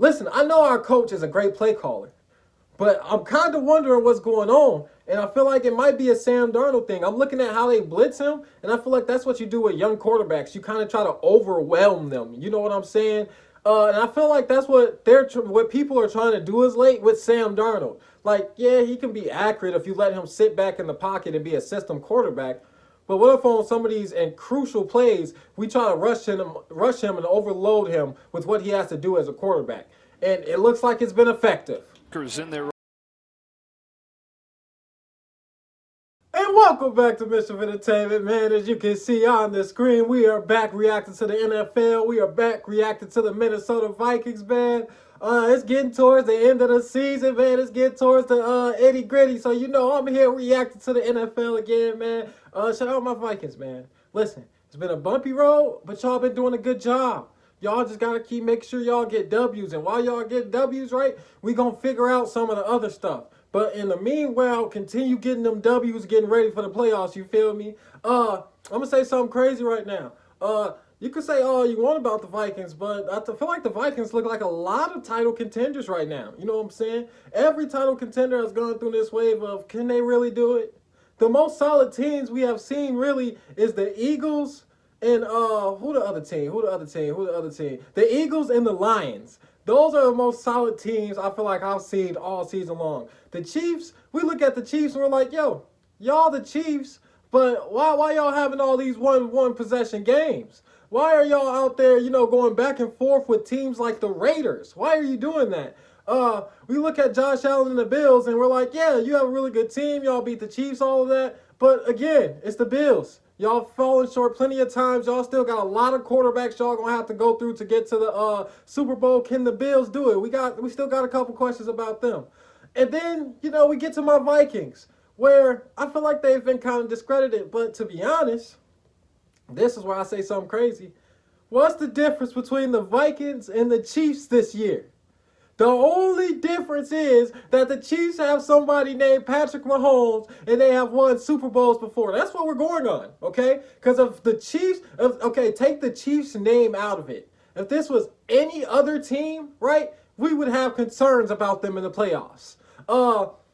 listen, I know our coach is a great play caller, but I'm kind of wondering what's going on. And I feel like it might be a Sam Darnold thing. I'm looking at how they blitz him, and I feel like that's what you do with young quarterbacks. You kind of try to overwhelm them. You know what I'm saying? And I feel like that's what what people are trying to do is late with Sam Darnold. Like, yeah, he can be accurate if you let him sit back in the pocket and be a system quarterback. But what if on some of these and crucial plays we try to rush him and overload him with what he has to do as a quarterback? And it looks like it's been effective. In there. And welcome back to Mischief Entertainment, man. As you can see on the screen, we are back reacting to the NFL. We are back reacting to the Minnesota Vikings, man. It's getting towards the end of the season, man. It's getting towards the itty gritty. So, you know, I'm here reacting to the NFL again, man. Shout out my Vikings, man. Listen, it's been a bumpy road, but y'all been doing a good job. Y'all just got to keep making sure y'all get W's. And while y'all get W's, right, we going to figure out some of the other stuff. But in the meanwhile, continue getting them W's, getting ready for the playoffs, you feel me? I'm going to say something crazy right now. You can say all you want about the Vikings, but I feel like the Vikings look like a lot of title contenders right now. You know what I'm saying? Every title contender has gone through this wave of, can they really do it? The most solid teams we have seen really is the Eagles and who the other team? The Eagles and the Lions. Those are the most solid teams I feel like I've seen all season long. The Chiefs, we look at the Chiefs and we're like, yo, y'all the Chiefs, but why y'all having all these one possession games? Why are y'all out there, you know, going back and forth with teams like the Raiders? Why are you doing that? We look at Josh Allen and the Bills and we're like, yeah, you have a really good team. Y'all beat the Chiefs, all of that. But again, it's the Bills. Y'all falling short plenty of times. Y'all still got a lot of quarterbacks y'all gonna have to go through to get to the Super Bowl. Can the Bills do it? We still got a couple questions about them. And then, you know, we get to my Vikings, where I feel like they've been kind of discredited. But to be honest, this is where I say something crazy. What's the difference between the Vikings and the Chiefs this year? The only difference is that the Chiefs have somebody named Patrick Mahomes and they have won Super Bowls before. That's what we're going on, okay? Because of the Chiefs, okay, take the Chiefs' name out of it. If this was any other team, right, we would have concerns about them in the playoffs.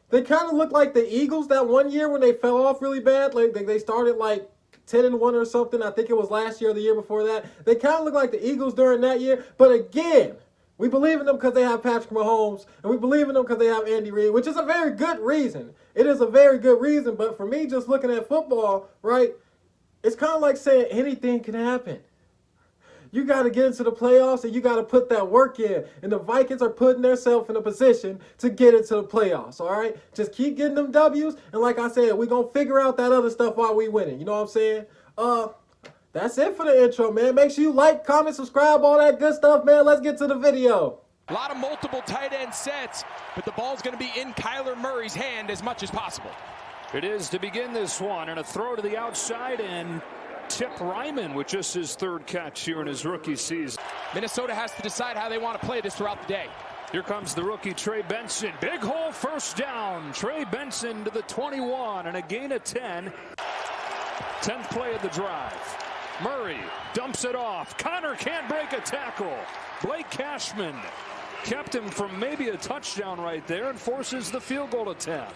They kind of look like the Eagles that one year when they fell off really bad. Like they started like 10-1 or something. I think it was last year or the year before that. They kind of look like the Eagles during that year. But again, we believe in them because they have Patrick Mahomes, and we believe in them because they have Andy Reid, which is a very good reason. It is a very good reason, but for me, just looking at football, right, it's kind of like saying anything can happen. You got to get into the playoffs, and you got to put that work in, and the Vikings are putting themselves in a position to get into the playoffs, all right? Just keep getting them W's, and like I said, we're going to figure out that other stuff while we winning. You know what I'm saying? That's it for the intro, man. Make sure you like, comment, subscribe, all that good stuff, man. Let's get to the video. A lot of multiple tight end sets, but the ball's going to be in Kyler Murray's hand as much as possible. It is to begin this one, and a throw to the outside, and Tip Ryman with just his third catch here in his rookie season. Minnesota has to decide how they want to play this throughout the day. Here comes the rookie Trey Benson. Big hole, first down. Trey Benson to the 21 and a gain of 10. 10th play of the drive. Murray dumps it off. Connor can't break a tackle. Blake Cashman kept him from maybe a touchdown right there and forces the field goal attempt.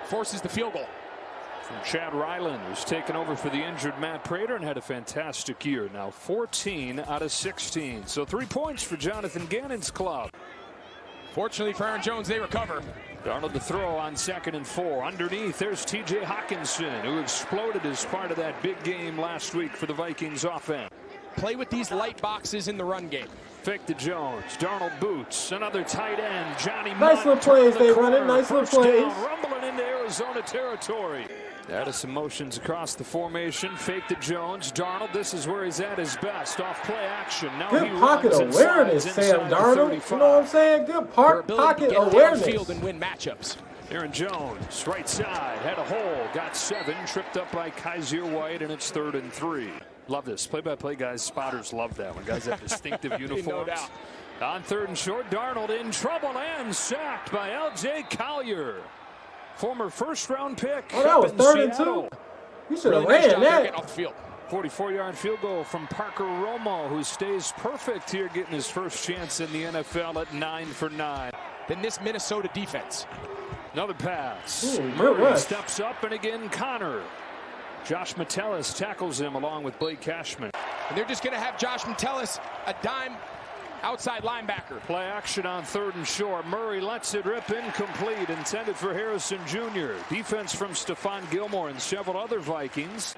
Forces the field goal. From Chad Ryland, who's taken over for the injured Matt Prater and had a fantastic year. Now 14 out of 16. So 3 points for Jonathan Gannon's club. Fortunately for Aaron Jones, they recover. Darnold to throw on 2nd and 4. Underneath, there's T.J. Hawkinson, who exploded as part of that big game last week for the Vikings offense. Play with these light boxes in the run game. Fake to Jones. Darnold boots. Another tight end. Johnny nice little plays they running. Nice little plays. Rumbling into Arizona territory. Added some motions across the formation. Fake to Jones. Darnold, this is where he's at his best. Off play action. Now good pocket awareness, Sam Darnold. You know what I'm saying? Good pocket awareness. Field and win matchups. Aaron Jones, right side, had a hole, got 7, tripped up by Kaiser White, and it's 3rd and 3. Love this. Play-by-play guys, spotters love that when guys have distinctive uniforms. No doubt. On 3rd and short, Darnold in trouble and sacked by L.J. Collier. Former first-round pick. Oh, that was 3rd and 2. You should have ran that. Off the field. 44-yard field goal from Parker Romo, who stays perfect here, getting his first chance in the NFL at 9 for 9. Then this Minnesota defense. Another pass. Ooh, Murray steps up, and again Connor. Josh Metellus tackles him along with Blake Cashman. And they're just going to have Josh Metellus, a dime outside linebacker. Play action on 3rd and short. Murray lets it rip incomplete, intended for Harrison Jr. Defense from Stephon Gilmore and several other Vikings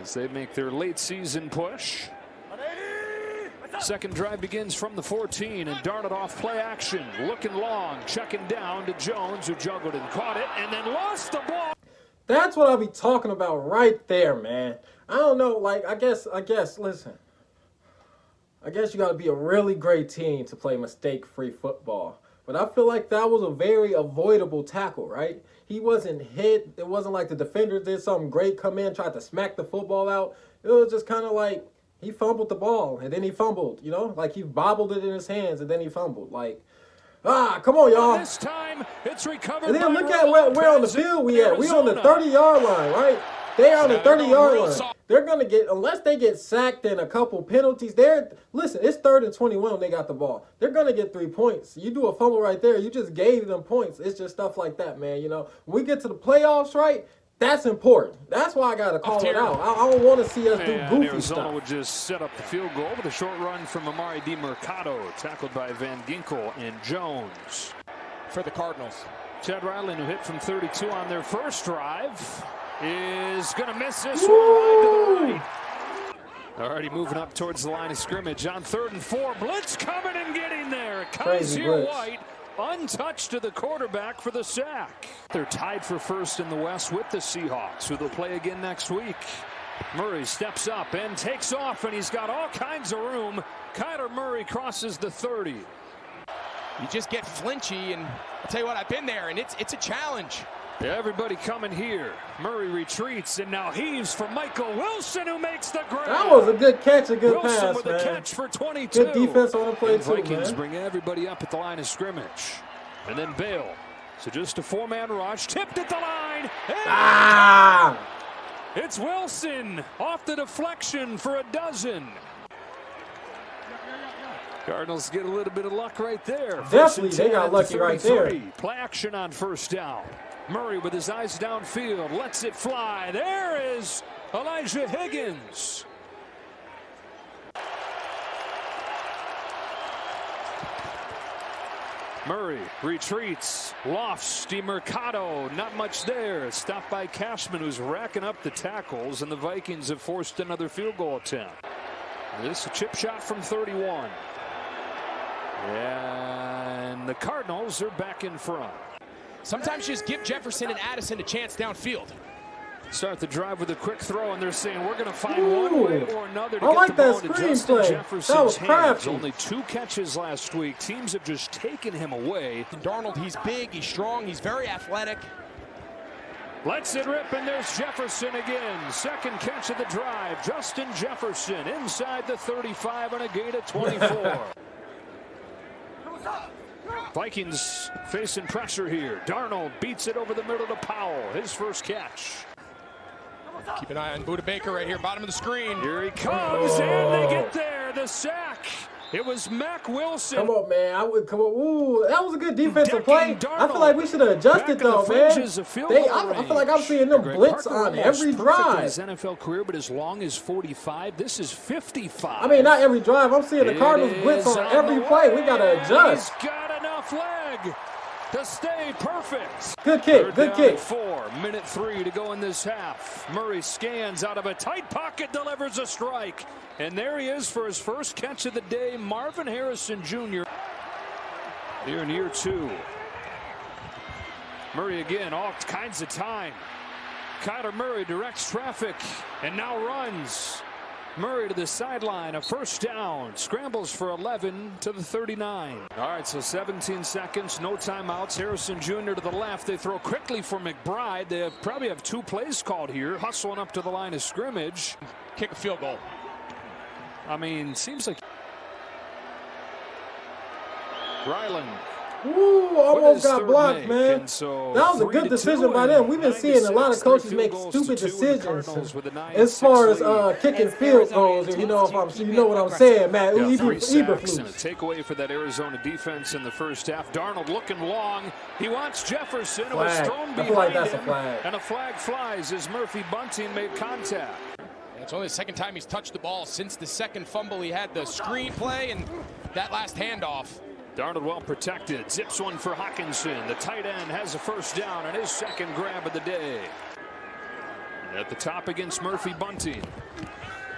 as they make their late season push. Second drive begins from the 14 and darted off play action. Looking long, checking down to Jones, who juggled and caught it and then lost the ball. That's what I'll be talking about right there, man. I don't know, like, I guess, listen. I guess you got to be a really great team to play mistake-free football. But I feel like that was a very avoidable tackle, right? He wasn't hit. It wasn't like the defender did something great, come in, tried to smack the football out. It was just kind of like he fumbled the ball, and then he fumbled, you know? Like he bobbled it in his hands, and then he fumbled. Like, come on, y'all. This time, it's recovered. And then look at where on the field we at. We on the 30-yard line, right? They are on the 30-yard line. They're going to get, unless they get sacked and a couple penalties, listen, it's 3rd and 21 when they got the ball. They're going to get 3 points. You do a fumble right there, you just gave them points. It's just stuff like that, man. You know, when we get to the playoffs, right, that's important. That's why I got to call it out. I don't want to see us do goofy Arizona stuff. would just set up the field goal with a short run from Amari DiMercato, tackled by Van Ginkel and Jones. For the Cardinals. Ted Ryland, who hit from 32 on their first drive, is going to miss this one wide to the right. Already moving up towards the line of scrimmage on 3rd and 4. Blitz coming and getting there. Kaiser White untouched to the quarterback for the sack. They're tied for first in the West with the Seahawks, who they'll play again next week. Murray steps up and takes off, and he's got all kinds of room. Kyler Murray crosses the 30. You just get flinchy, and I'll tell you what, I've been there, and it's a challenge. Everybody coming here. Murray retreats and now heaves for Michael Wilson, who makes the grab. That was a good catch, a good Wilson pass, with man. A catch for 22. Good defense on the play, and too, Vikings man. bring everybody up at the line of scrimmage. And then Bale. So just a 4-man rush. Tipped at the line. It's Wilson off the deflection for a dozen. Cardinals get a little bit of luck right there. Definitely, they got lucky right there. Play action on 1st down. Murray with his eyes downfield lets it fly. There is Elijah Higgins. Murray retreats, lofts DiMercato, not much there. Stopped by Cashman, who's racking up the tackles, and the Vikings have forced another field goal attempt. This a chip shot from 31. And the Cardinals are back in front. Sometimes just give Jefferson and Addison a chance downfield. Start the drive with a quick throw, and they're saying we're going to find one way or another to I get like the ball that into screen Justin play. Jefferson's That was hands. crafty. Only 2 catches last week. Teams have just taken him away. Darnold, he's big, he's strong, he's very athletic. Lets it rip, and there's Jefferson again. Second catch of the drive. Justin Jefferson inside the 35 on a gain of 24. Vikings facing pressure here. Darnold beats it over the middle to Powell. His first catch. Keep an eye on Budda Baker right here, bottom of the screen. Here he comes, and they get there. The sack. It was Mack Wilson. Come on, man. I would come on. Ooh, that was a good defensive play. I feel like we should have adjusted, though, man. I feel like I'm seeing them blitz on every drive. His NFL career, but as long as 45, this is 55. I mean, not every drive. I'm seeing the Cardinals blitz on every play. We got to adjust. He's got enough leg to stay perfect. Good kick, good kick. 4, minute 3 to go in this half. Murray scans out of a tight pocket, delivers a strike. And there he is for his first catch of the day, Marvin Harrison Jr. Here in year 2. Murray again, all kinds of time. Kyler Murray directs traffic and now runs. Murray to the sideline, a 1st down. Scrambles for 11 to the 39. All right, so 17 seconds, no timeouts. Harrison Jr. to the left. They throw quickly for McBride. They probably have 2 plays called here. Hustling up to the line of scrimmage. Kick a field goal. I mean, seems like Ryland Ooh, almost got blocked, man. So that was a good decision by them. We've been seeing a lot of coaches make stupid decisions as far as kicking field goals. If you know what I'm saying, man. Yeah, 3 sacks Eberflus. and a takeaway for that Arizona defense in the first half. Darnold looking long. He wants Jefferson, who was thrown behind I feel like that's him, a flag. and a flag flies as Murphy Bunting made contact. It's only the second time he's touched the ball since the second fumble. He had the screen play and that last handoff. Darnold well protected. Zips one for Hockenson. The tight end has a first down and his second grab of the day. At the top against Murphy Bunting.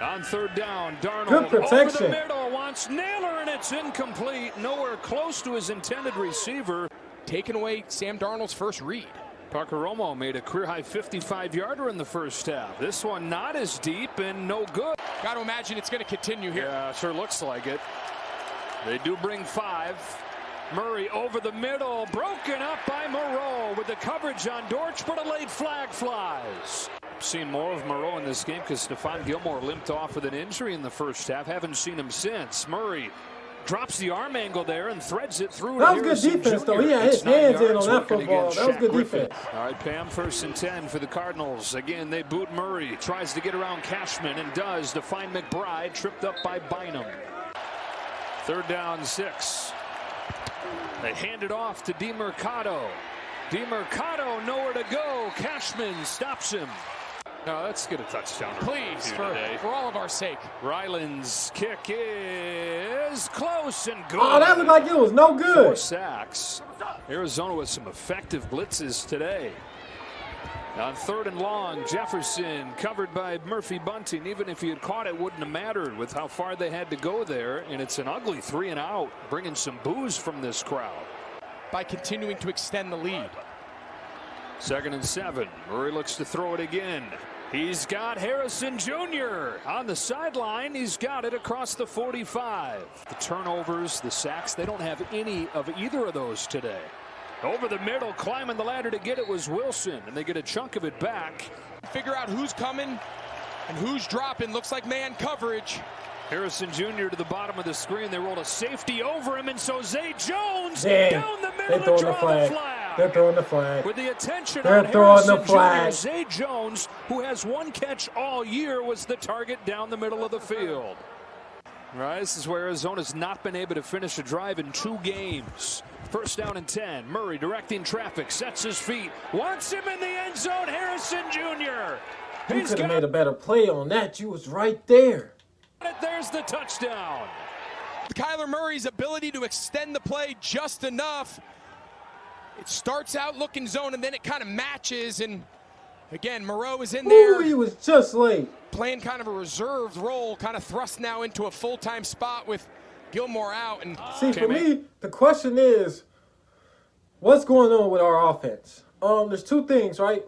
On third down, Darnold good protection. Over the middle, wants Naylor, and it's incomplete. Nowhere close to his intended receiver. Taking away Sam Darnold's first read. Parker Romo made a career-high 55-yarder in the first half. This one not as deep and no good. Got to imagine it's going to continue here. Yeah, sure looks like it. They do bring 5. Murray over the middle, broken up by Moreau with the coverage on Dortch, but a late flag flies. Seen more of Moreau in this game because Stephon Gilmore limped off with an injury in the first half. Haven't seen him since. Murray drops the arm angle there and threads it through. That was good defense, though. He had his hands in on that football. That was good defense. All right, Pam, 1st and 10 for the Cardinals. Again, they boot Murray. Tries to get around Cashman and does to find McBride, tripped up by Bynum. 3rd down, 6. They hand it off to DeMercado. DeMercado nowhere to go. Cashman stops him. No, let's get a touchdown. Please, for all of our sake. Ryland's kick is close and good. Oh, that looked like it was no good. 4 sacks. Arizona with some effective blitzes today. On 3rd and long, Jefferson covered by Murphy Bunting. Even if he had caught it, wouldn't have mattered with how far they had to go there. And it's an ugly 3 and out, bringing some boos from this crowd. By continuing to extend the lead. 2nd and 7. Murray looks to throw it again. He's got Harrison Jr. on the sideline. He's got it across the 45. The turnovers, the sacks, they don't have any of either of those today. Over the middle, climbing the ladder to get it was Wilson, and they get a chunk of it back. Figure out who's coming and who's dropping. Looks like man coverage. Harrison Jr. to the bottom of the screen. They rolled a safety over him, and so Zay Jones down the middle to draw the flag. They're throwing the flag. With the attention They're on throwing Harrison the flag. Jr., Zay Jones, who has 1 catch all year, was the target down the middle of the field. All right, this is where Arizona's not been able to finish a drive in 2 games. 1st down and 10. Murray directing traffic, sets his feet, wants him in the end zone. Harrison Jr. You could have made a better play on that. You was right there. There's the touchdown. Kyler Murray's ability to extend the play just enough. It starts out looking zone, and then it kind of matches. And again, Moreau is in there. Ooh, he was just late. Playing kind of a reserved role, kind of thrust now into a full-time spot with Gilmore out. And see, for me, the question is, what's going on with our offense? There's 2 things, right?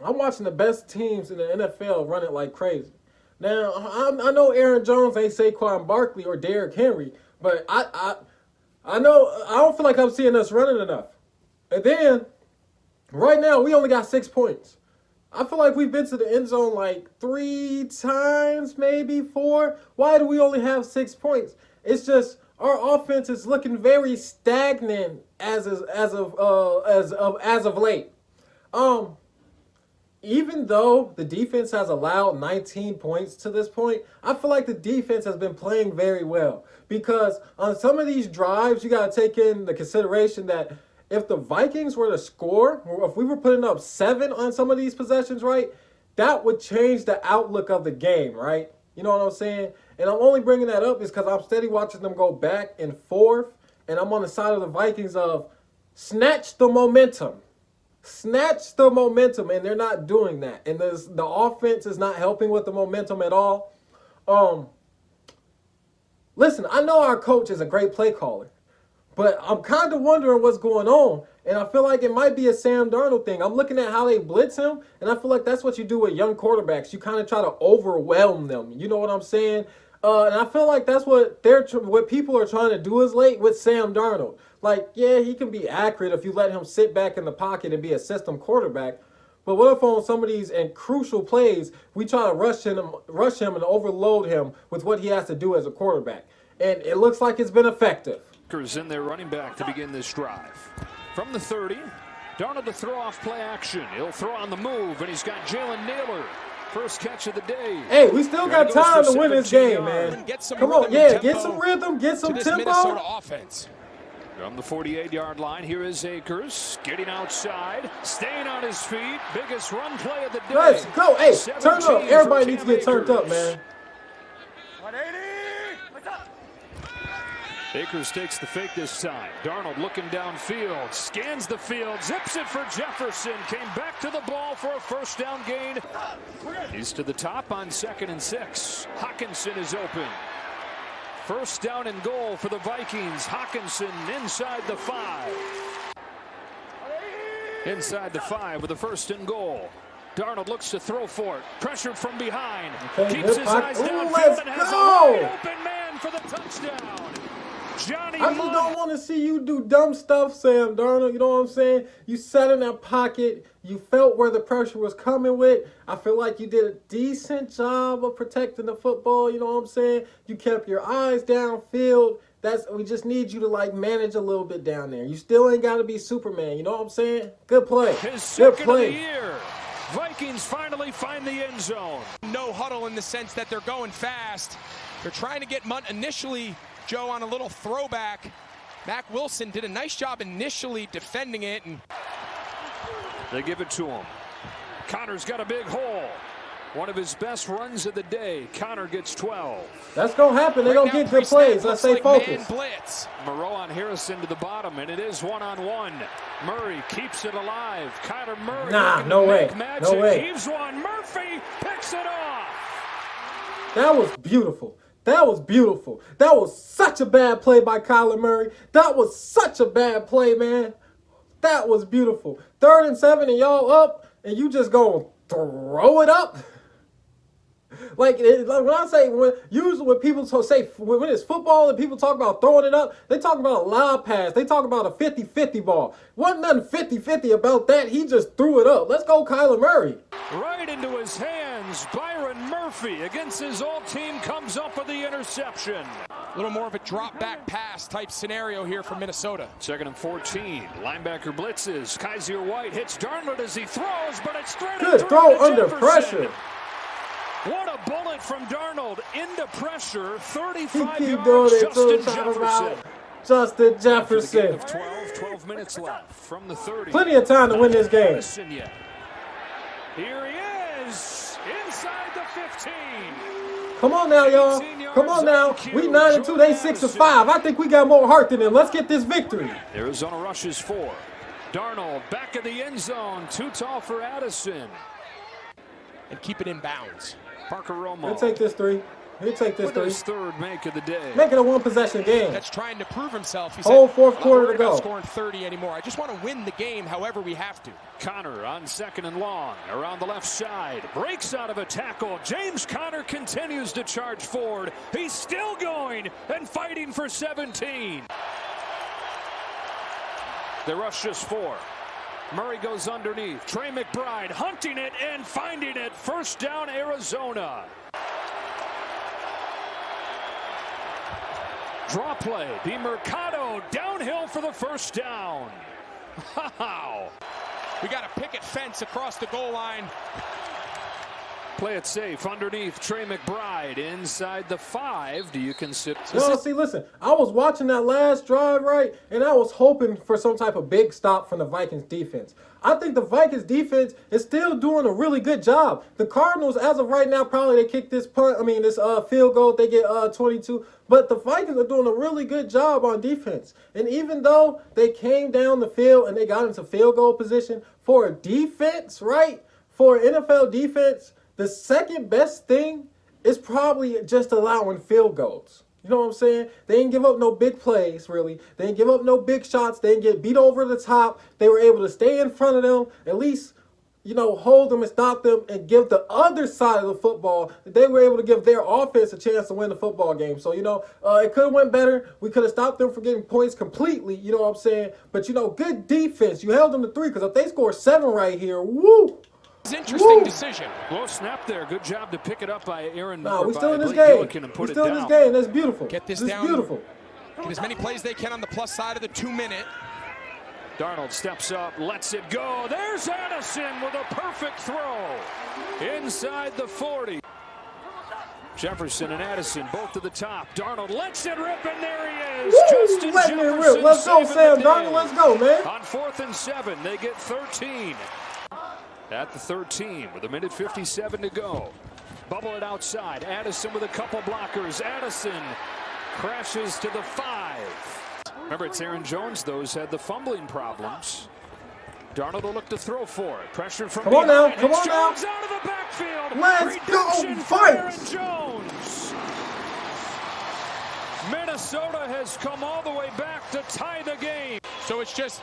I'm watching the best teams in the NFL run it like crazy. Now, I know Aaron Jones ain't Saquon Barkley or Derrick Henry, but I know I don't feel like I'm seeing us running enough. And then, right now, we only got 6 points. I feel like we've been to the end zone like 3 times, maybe 4. Why do we only have 6 points? It's just our offense is looking very stagnant as of late. Even though the defense has allowed 19 points to this point, I feel like the defense has been playing very well. Because on some of these drives, you got to take in the consideration that if the Vikings were to score, or if we were putting up 7 on some of these possessions, right, that would change the outlook of the game, right? You know what I'm saying? And I'm only bringing that up is because I'm steady watching them go back and forth, and I'm on the side of the Vikings of snatch the momentum. Snatch the momentum, and they're not doing that. And the offense is not helping with the momentum at all. Listen, I know our coach is a great play caller, but I'm kind of wondering what's going on. And I feel like it might be a Sam Darnold thing. I'm looking at how they blitz him, and I feel like that's what you do with young quarterbacks. You kind of try to overwhelm them. You know what I'm saying? And I feel like that's what people are trying to do is late with Sam Darnold. Like, yeah, he can be accurate if you let him sit back in the pocket and be a system quarterback. But what if on some of these and crucial plays, we try to rush him and overload him with what he has to do as a quarterback? And it looks like it's been effective. Vikers in their running back to begin this drive. From the 30, Darnold to throw off play action. He'll throw on the move, and he's got Jalen Naylor. First catch of the day. Hey, we still got time to win this game, man. Come on, yeah, get some rhythm, get some tempo. Minnesota offense. From the 48-yard line, here is Akers getting outside, staying on his feet. Biggest run play of the day. Let's go. Hey, turn up. Everybody needs to get turned up, man. 180. What's up? Akers takes the fake this time. Darnold looking downfield, scans the field, zips it for Jefferson. Came back to the ball for a first down gain. He's to the top on 2nd and 6. Hockenson is open. First down and goal for the Vikings. Hockenson inside the 5. Inside the 5 with a 1st and goal. Darnold looks to throw for it. Pressure from behind. Okay, keeps his eyes downfield let's and has go. a wide open man for the touchdown. Johnny I just don't want to see you do dumb stuff, Sam Darnold. You know what I'm saying? You sat in that pocket. You felt where the pressure was coming with. I feel like you did a decent job of protecting the football. You know what I'm saying? You kept your eyes downfield. We just need you to like manage a little bit down there. You still ain't got to be Superman. You know what I'm saying? Good play. His second of the year. Vikings finally find the end zone. No huddle in the sense that they're going fast. They're trying to get Munt initially, Joe, on a little throwback. Mack Wilson did a nice job initially defending it. And they give it to him. Connor's got a big hole. One of his best runs of the day. Connor gets 12. That's going to happen. They're going to get good plays. Let's stay focused. Blitz. Moreau on Harrison to the bottom, and it is one-on-one. Murray keeps it alive. Kyler Murray. Nah, no way. No way. Heaves one. Murphy picks it off. That was beautiful. That was beautiful. That was such a bad play by Kyler Murray. That was such a bad play, man. That was beautiful. 3rd and 7 and y'all up, and you just going to throw it up? Like when I say, usually when people say, when it's football and people talk about throwing it up, they talk about a lob pass. They talk about a 50-50 ball. Wasn't nothing 50-50 about that. He just threw it up. Let's go Kyler Murray. Right into his hands. Byron Murphy against his old team comes up with the interception. A little more of a drop back pass type scenario here for Minnesota. 2nd and 14. Linebacker blitzes. Kaiser White hits Darnold as he throws, but it's straight good throw under pressure. What a bullet from Darnold into pressure. 35 he keep yards. Doing it Justin Jefferson. Justin Jefferson. Of 12 minutes left from the 30. Plenty of time to win this game. Here he is inside the 15. Come on now, y'all. Come on now. We 9-2. They 6-5. I think we got more heart than them. Let's get this victory. Arizona rushes 4. Darnold back in the end zone. Too tall for Addison. And keep it in bounds. Parker Romo. He'll take this 3. He'll take this 3. His 3rd make of the day. Make it a 1-possession game. That's trying to prove himself. He Whole said, 4th quarter to go. I'm not scoring 30 anymore. I just want to win the game however we have to. Connor on 2nd and long. Around the left side. Breaks out of a tackle. James Conner continues to charge forward. He's still going and fighting for 17. They rush just 4. Murray goes underneath. Trey McBride hunting it and finding it. First down, Arizona. Draw play. DiMercado downhill for the first down. Wow. We got a picket fence across the goal line. Play it safe underneath. Trey McBride inside the 5. Do you consider? No, see, listen. I was watching that last drive, right, and I was hoping for some type of big stop from the Vikings defense. I think the Vikings defense is still doing a really good job. The Cardinals, as of right now, probably they kick this field goal. They get 22. But the Vikings are doing a really good job on defense. And even though they came down the field and they got into field goal position for a defense, right, for an NFL defense, the second best thing is probably just allowing field goals. You know what I'm saying? They didn't give up no big plays, really. They didn't give up no big shots. They didn't get beat over the top. They were able to stay in front of them, at least, hold them and stop them and give the other side of the football. They were able to give their offense a chance to win the football game. So, it could have went better. We could have stopped them from getting points completely, you know what I'm saying? But, good defense. You held them to 3 because if they score 7 right here, woo! It's an interesting decision. Low snap there. Good job to pick it up by Aaron. Nah, we still in this game. We still in this game. That's beautiful. Get this down. Beautiful. Get as many plays as they can on the plus side of the 2-minute. Darnold steps up, lets it go. There's Addison with a perfect throw inside the 40. Jefferson and Addison both to the top. Darnold lets it rip, and there he is. Justin letting it Jefferson. rip. Let's go, saving Sam the Darnold. day. Let's go, man. On 4th and 7, they get 13. At the 13 with 1:57 to go. Bubble it outside. Addison with a couple blockers. Addison crashes to the 5. Remember, it's Aaron Jones, though, who's had the fumbling problems. Darnold will look to throw for it. Pressure from Come on now. behind. Come It's on now. Jones out of the backfield. Let's go, Redemption for Aaron Vikes. Jones. Minnesota has come all the way back to tie the game. So it's just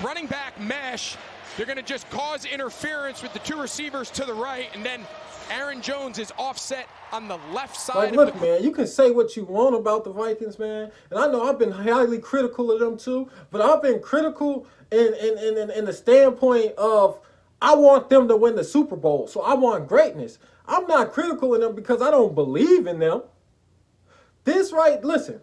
running back mesh. They're going to just cause interference with the 2 receivers to the right, and then Aaron Jones is offset on the left side. Like, look, man, you can say what you want about the Vikings, man, and I know I've been highly critical of them too, but I've been critical in the standpoint of I want them to win the Super Bowl, so I want greatness. I'm not critical of them because I don't believe in them. Listen,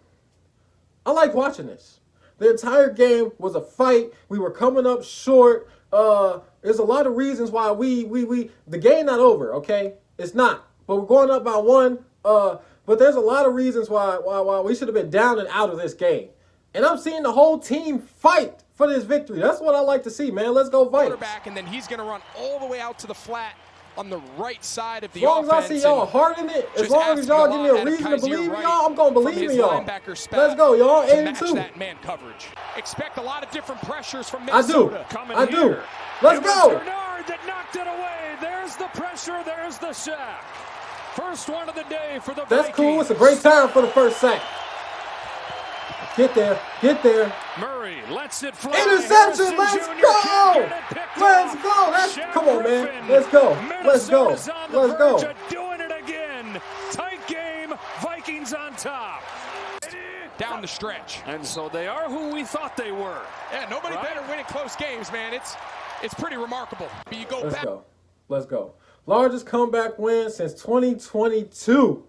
I like watching this. The entire game was a fight. We were coming up short. There's a lot of reasons why the game not over, okay? It's not. But we're going up by 1. But there's a lot of reasons why we should have been down and out of this game. And I'm seeing the whole team fight for this victory. That's what I like to see, man. Let's go Vikes. Quarterback, and then he's going to run all the way out to the flat on the right side of the As long offense. as I see y'all heart in it, as long as y'all give me a reason to believe in y'all, I'm going to believe in y'all. Let's go, y'all. 8-2. That man coverage. Expect a lot of different pressures from I do. Minnesota. I do. Let's go. Bernard that knocked it away. There's the pressure. There's the sack. First one of the day for the Vikings. That's cool. It's a great time for the first sack. Get there. Get there. Murray lets it fly. Interception. Harrison Let's Jr. go. can't get it picked Let's off. go. Shaq Come on, man. Griffin. Let's go. Let's go. Minnesota's on the Let's go. verge of doing it again. Tight game. Vikings on top. Down the stretch. And so they are who we thought they were. Yeah, nobody Right? better winning close games, man. It's pretty remarkable. But you go Let's back. go. Let's go. Largest comeback win since 2022.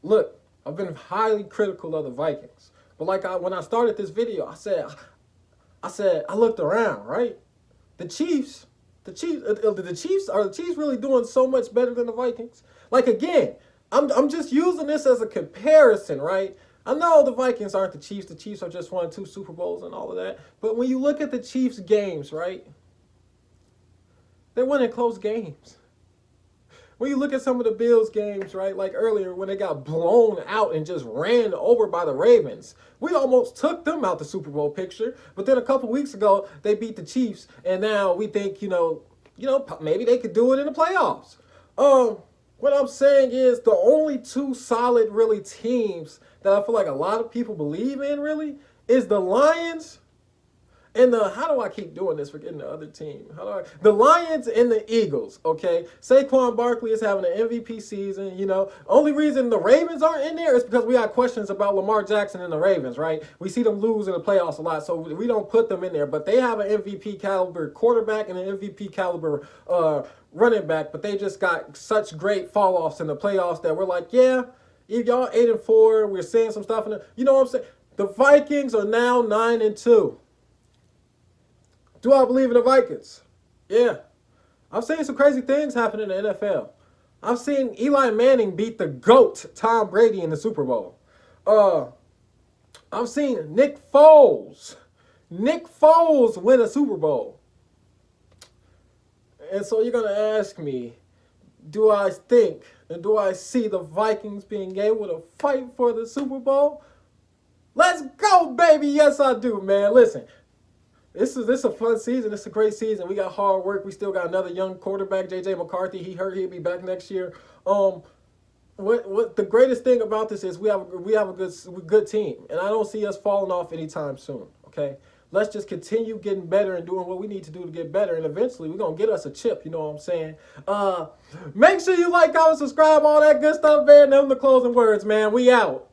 Look, I've been highly critical of the Vikings. But when I started this video, I said I looked around, right? The Chiefs are the Chiefs really doing so much better than the Vikings? Like, again, I'm just using this as a comparison, right? I know the Vikings aren't the Chiefs. The Chiefs have just won 2 Super Bowls and all of that. But when you look at the Chiefs games, right? They're winning close games. When you look at some of the Bills games, right, like earlier when they got blown out and just ran over by the Ravens, we almost took them out the Super Bowl picture. But then a couple weeks ago, they beat the Chiefs, and now we think, maybe they could do it in the playoffs. What I'm saying is the only 2 solid, really, teams that I feel like a lot of people believe in, really, is the Lions and how do I keep doing this, forgetting the other team? The Lions and the Eagles, okay? Saquon Barkley is having an MVP season, Only reason the Ravens aren't in there is because we got questions about Lamar Jackson and the Ravens, right? We see them lose in the playoffs a lot, so we don't put them in there. But they have an MVP caliber quarterback and an MVP caliber running back, but they just got such great fall-offs in the playoffs that we're like, yeah, if y'all 8-4, we're seeing some stuff in the, you know what I'm saying? The Vikings are now 9-2. Do I believe in the Vikings? Yeah. I've seen some crazy things happen in the NFL. I've seen Eli Manning beat the GOAT, Tom Brady, in the Super Bowl. I've seen Nick Foles win a Super Bowl. And so you're going to ask me, do I think and do I see the Vikings being able to fight for the Super Bowl? Let's go, baby. Yes, I do, man. Listen. This is a fun season. It's a great season. We got hard work. We still got another young quarterback, J.J. McCarthy. He hurt. He'll be back next year. What the greatest thing about this is we have a good team, and I don't see us falling off anytime soon. Okay, let's just continue getting better and doing what we need to do to get better, and eventually we're gonna get us a chip. You know what I'm saying? Make sure you like, comment, subscribe, all that good stuff, man. Them the closing words, man. We out.